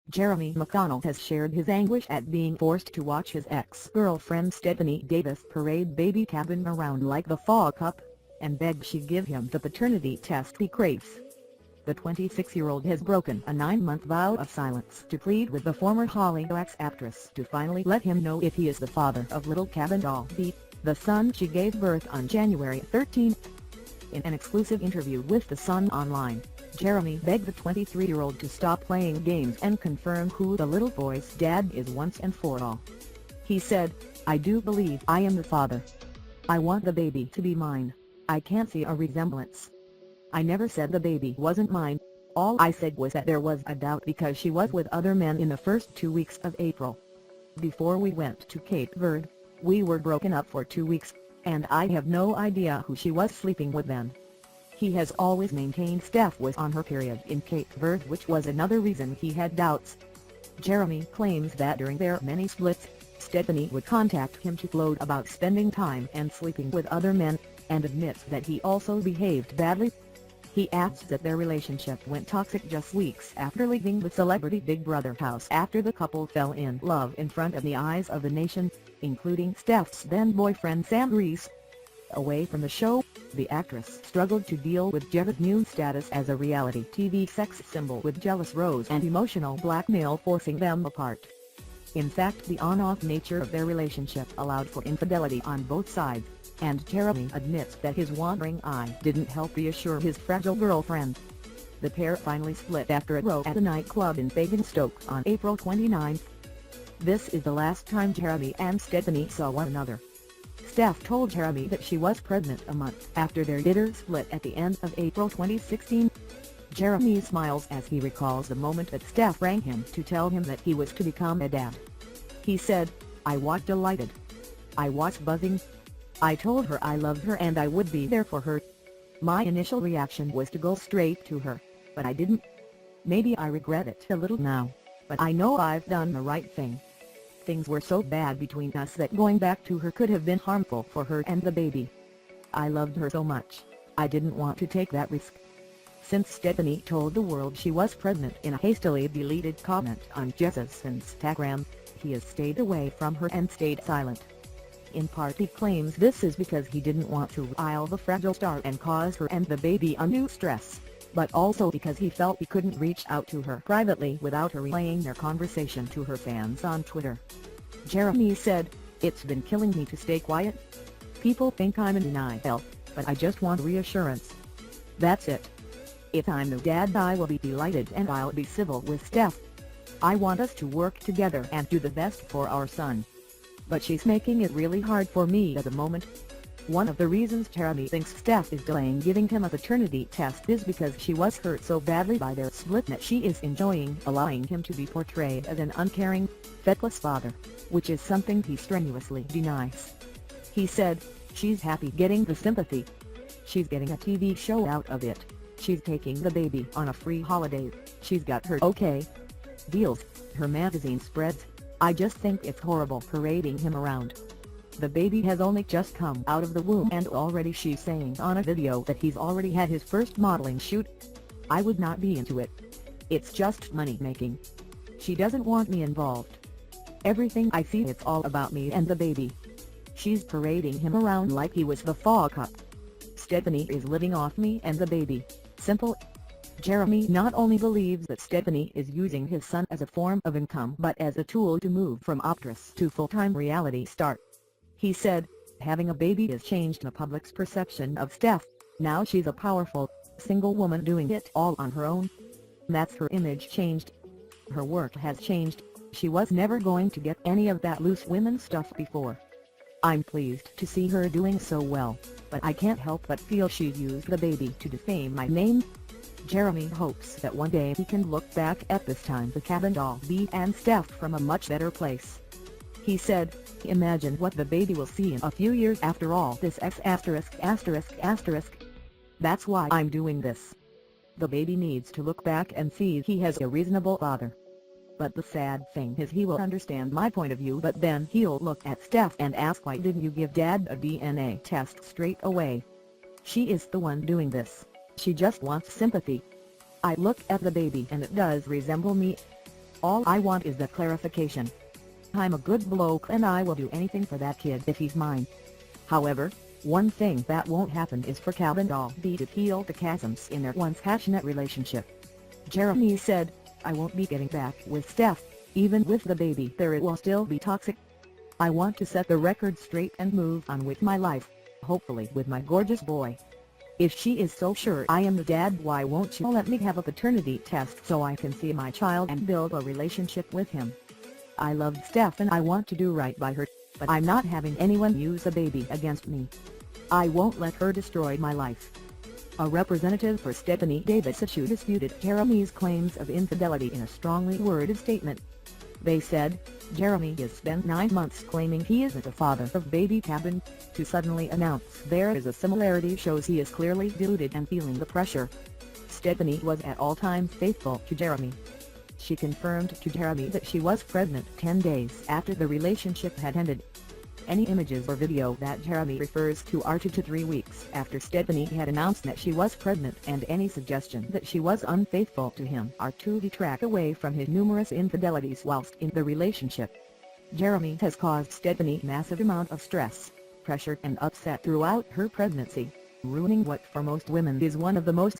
Jeremy McConnell has shared his anguish at being forced to watch his ex-girlfriend Stephanie Davis parade baby Caben around like the fall cup, and begged she give him the paternity test he craves. The 26-year-old has broken a 9-month vow of silence to plead with the former Hollyoaks actress to finally let him know if he is the father of little Caben-Albi, the son she gave birth on January 13. In an exclusive interview with The Sun Online, Jeremy begged the 23-year-old to stop playing games and confirm who the little boy's dad is once and for all. He said, "I do believe I am the father. I want the baby to be mine. I can't see a resemblance. I never said the baby wasn't mine. All I said was that there was a doubt because she was with other men in the first 2 weeks of April. Before we went to Cape Verde, we were broken up for 2 weeks, and I have no idea who she was sleeping with then." He has always maintained Steph was on her period in Cape Verde, which was another reason he had doubts. Jeremy claims that during their many splits, Stephanie would contact him to gloat about spending time and sleeping with other men, and admits that he also behaved badly. He adds that their relationship went toxic just weeks after leaving the celebrity Big Brother house after the couple fell in love in front of the eyes of the nation, including Steph's then-boyfriend Sam Reese. Away from the show, the actress struggled to deal with Jeva's new status as a reality TV sex symbol, with jealous Rose and emotional blackmail forcing them apart. In fact, the on-off nature of their relationship allowed for infidelity on both sides, and Jeremy admits that his wandering eye didn't help reassure his fragile girlfriend. The pair finally split after a row at a nightclub in Basingstoke on April 29. This is the last time Jeremy and Stephanie saw one another. Steph told Jeremy that she was pregnant a month after their bitter split at the end of April 2016. Jeremy smiles as he recalls the moment that Steph rang him to tell him that he was to become a dad. He said, "I was delighted. I was buzzing. I told her I loved her and I would be there for her. My initial reaction was to go straight to her, but I didn't. Maybe I regret it a little now, but I know I've done the right thing. Things were so bad between us that going back to her could have been harmful for her and the baby. I loved her so much, I didn't want to take that risk." Since Stephanie told the world she was pregnant in a hastily deleted comment on Jess's Instagram, he has stayed away from her and stayed silent. In part, he claims this is because he didn't want to rile the fragile star and cause her and the baby undue stress, but also because he felt he couldn't reach out to her privately without her relaying their conversation to her fans on Twitter. Jeremy said, "It's been killing me to stay quiet. People think I'm in denial, but I just want reassurance. That's it. If I'm the dad, I will be delighted and I'll be civil with Steph. I want us to work together and do the best for our son. But she's making it really hard for me at the moment." One of the reasons Jeremy thinks Steph is delaying giving him a paternity test is because she was hurt so badly by their split that she is enjoying allowing him to be portrayed as an uncaring, feckless father, which is something he strenuously denies. He said, "She's happy getting the sympathy. She's getting a TV show out of it. She's taking the baby on a free holiday. She's got her okay deals, her magazine spreads. I just think it's horrible parading him around. The baby has only just come out of the womb and already she's saying on a video that he's already had his first modeling shoot. I would not be into it. It's just money making. She doesn't want me involved. Everything I see, it's all about me and the baby. She's parading him around like he was the fall cup. Stephanie is living off me and the baby. Simple." Jeremy not only believes that Stephanie is using his son as a form of income but as a tool to move from actress to full-time reality star. He said, "Having a baby has changed the public's perception of Steph. Now she's a powerful, single woman doing it all on her own. That's her image changed. Her work has changed. She was never going to get any of that loose women stuff before. I'm pleased to see her doing so well, but I can't help but feel she used the baby to defame my name." Jeremy hopes that one day he can look back at this time with Caben-Albi and Steph from a much better place. He said, "Imagine what the baby will see in a few years after all this X*******. That's why I'm doing this. The baby needs to look back and see he has a reasonable father. But the sad thing is he will understand my point of view, but then he'll look at Steph and ask, why didn't you give Dad a DNA test straight away? She is the one doing this. She just wants sympathy. I look at the baby and it does resemble me. All I want is the clarification. I'm a good bloke and I will do anything for that kid if he's mine. However, one thing that won't happen is for Caben-Albi to heal the chasms in their once passionate relationship. Jeremy said, I won't be getting back with Steph, even with the baby there it will still be toxic. I want to set the record straight and move on with my life, hopefully with my gorgeous boy. If she is so sure I am the dad, why won't you let me have a paternity test so I can see my child and build a relationship with him? I love Steph and I want to do right by her, but I'm not having anyone use a baby against me. I won't let her destroy my life. A representative for Stephanie Davis disputed Jeremy's claims of infidelity in a strongly worded statement. They said, Jeremy has spent 9 months claiming he isn't a father of baby Caben. To suddenly announce there is a similarity shows he is clearly deluded and feeling the pressure. Stephanie was at all times faithful to Jeremy. She confirmed to Jeremy that she was pregnant 10 days after the relationship had ended. Any images or video that Jeremy refers to are 2 to 3 weeks after Stephanie had announced that she was pregnant, and any suggestion that she was unfaithful to him are to detract away from his numerous infidelities whilst in the relationship. Jeremy has caused Stephanie massive amount of stress, pressure and upset throughout her pregnancy, ruining what for most women is one of the most